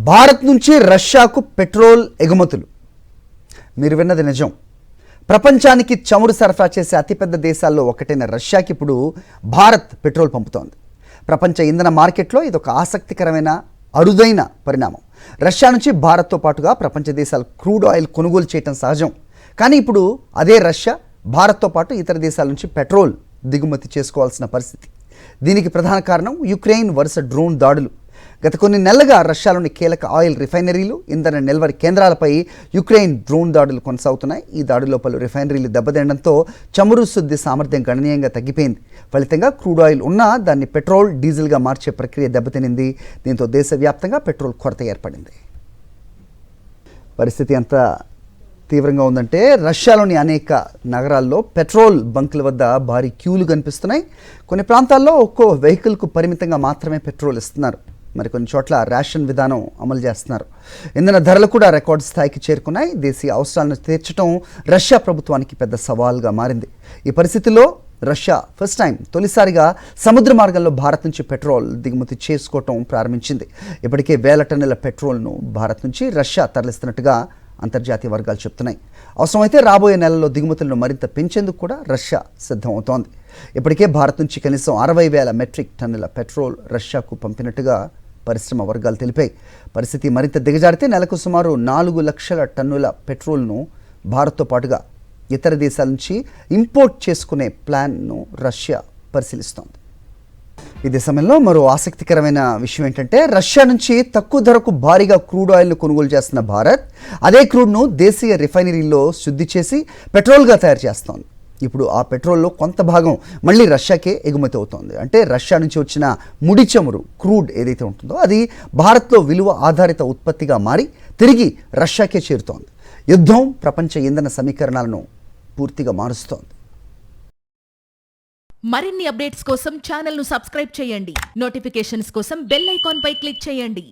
భారత్ నుంచి రష్యాకు పెట్రోల్ ఎగుమతులు. మీరు విన్నది నిజం. ప్రపంచానికి చమురు సరఫరా చేసే అతిపెద్ద దేశాల్లో ఒకటైన రష్యాకి ఇప్పుడు భారత్ పెట్రోల్ పంపుతోంది. ప్రపంచ ఇంధన మార్కెట్లో ఇదొక ఆసక్తికరమైన అరుదైన పరిణామం. రష్యా నుంచి భారత్తో పాటుగా ప్రపంచ దేశాలు క్రూడ్ ఆయిల్ కొనుగోలు చేయటం సహజం. కానీ ఇప్పుడు అదే రష్యా భారత్తో పాటు ఇతర దేశాల నుంచి పెట్రోల్ దిగుమతి చేసుకోవాల్సిన పరిస్థితి. దీనికి ప్రధాన కారణం యుక్రెయిన్ వరుస డ్రోన్ దాడులు. గత కొన్ని నెలలుగా రష్యాలోని కీలక ఆయిల్ రిఫైనరీలు, ఇంధన నిల్వరి కేంద్రాలపై యుక్రెయిన్ డ్రోన్ దాడులు కొనసాగుతున్నాయి. ఈ దాడుల్లో పలు రిఫైనరీలు దెబ్బతినడంతో చమురు శుద్ధి సామర్థ్యం గణనీయంగా తగ్గిపోయింది. ఫలితంగా క్రూడ్ ఆయిల్ ఉన్నా దాన్ని పెట్రోల్, డీజిల్గా మార్చే ప్రక్రియ దెబ్బతినింది. దీంతో దేశవ్యాప్తంగా పెట్రోల్ కొరత ఏర్పడింది. పరిస్థితి ఎంత తీవ్రంగా ఉందంటే రష్యాలోని అనేక నగరాల్లో పెట్రోల్ బంకుల వద్ద భారీ క్యూలు కనిపిస్తున్నాయి. కొన్ని ప్రాంతాల్లో ఒక్కో వెహికల్కు పరిమితంగా మాత్రమే పెట్రోల్ ఇస్తున్నారు. మరికొన్ని చోట్ల రేషన్ విధానం అమలు చేస్తున్నారు. ఇంధన ధరలు కూడా రికార్డు స్థాయికి చేరుకున్నాయి. దేశీయ అవసరాలను తీర్చడం రష్యా ప్రభుత్వానికి పెద్ద సవాల్గా మారింది. ఈ పరిస్థితుల్లో రష్యా తొలిసారిగా సముద్ర మార్గంలో భారత్ నుంచి పెట్రోల్ దిగుమతి చేసుకోవటం ప్రారంభించింది. ఇప్పటికే వేల టన్నుల పెట్రోల్ను భారత్ నుంచి రష్యా తరలిస్తున్నట్టుగా అంతర్జాతీయ వర్గాలు చెప్తున్నాయి. అవసరమైతే రాబోయే నెలల్లో దిగుమతులను మరింత పెంచేందుకు కూడా రష్యా సిద్ధమవుతోంది. ఇప్పటికే భారత్ నుంచి కనీసం 60,000 మెట్రిక్ టన్నుల పెట్రోల్ రష్యాకు పంపినట్టుగా పరిశ్రమ వర్గాలు తెలిపాయి. పరిస్థితి మరింత దిగజారితే నెలకు సుమారు 4 లక్షల టన్నుల పెట్రోల్ను భారత్తో పాటుగా ఇతర దేశాల నుంచి ఇంపోర్ట్ చేసుకునే ప్లాన్ను రష్యా పరిశీలిస్తోంది. ఇదే సమయంలో మరో ఆసక్తికరమైన విషయం ఏంటంటే రష్యా నుంచి తక్కువ ధరకు భారీగా క్రూడ్ ఆయిల్ను కొనుగోలు చేస్తున్న భారత్ అదే క్రూడ్ను దేశీయ రిఫైనరీల్లో శుద్ధి చేసి పెట్రోల్గా తయారు చేస్తోంది. ఇప్పుడు ఆ పెట్రోల్లో కొంత భాగం మళ్ళీ రష్యాకే ఎగుమతి అవుతోంది. అంటే రష్యా నుంచి వచ్చిన ముడి చమురు క్రూడ్ ఏదైతే ఉంటుందో అది భారత్లో విలువ ఆధారిత ఉత్పత్తిగా మారి తిరిగి రష్యాకే చేరుతోంది. యుద్ధం ప్రపంచ ఇంధన సమీకరణాలను పూర్తిగా మారుస్తోంది. మరిన్ని అప్డేట్స్ కోసం ఛానల్ను సబ్స్క్రైబ్ చేయండి. నోటిఫికేషన్స్ కోసం బెల్ ఐకాన్ పై క్లిక్ చేయండి.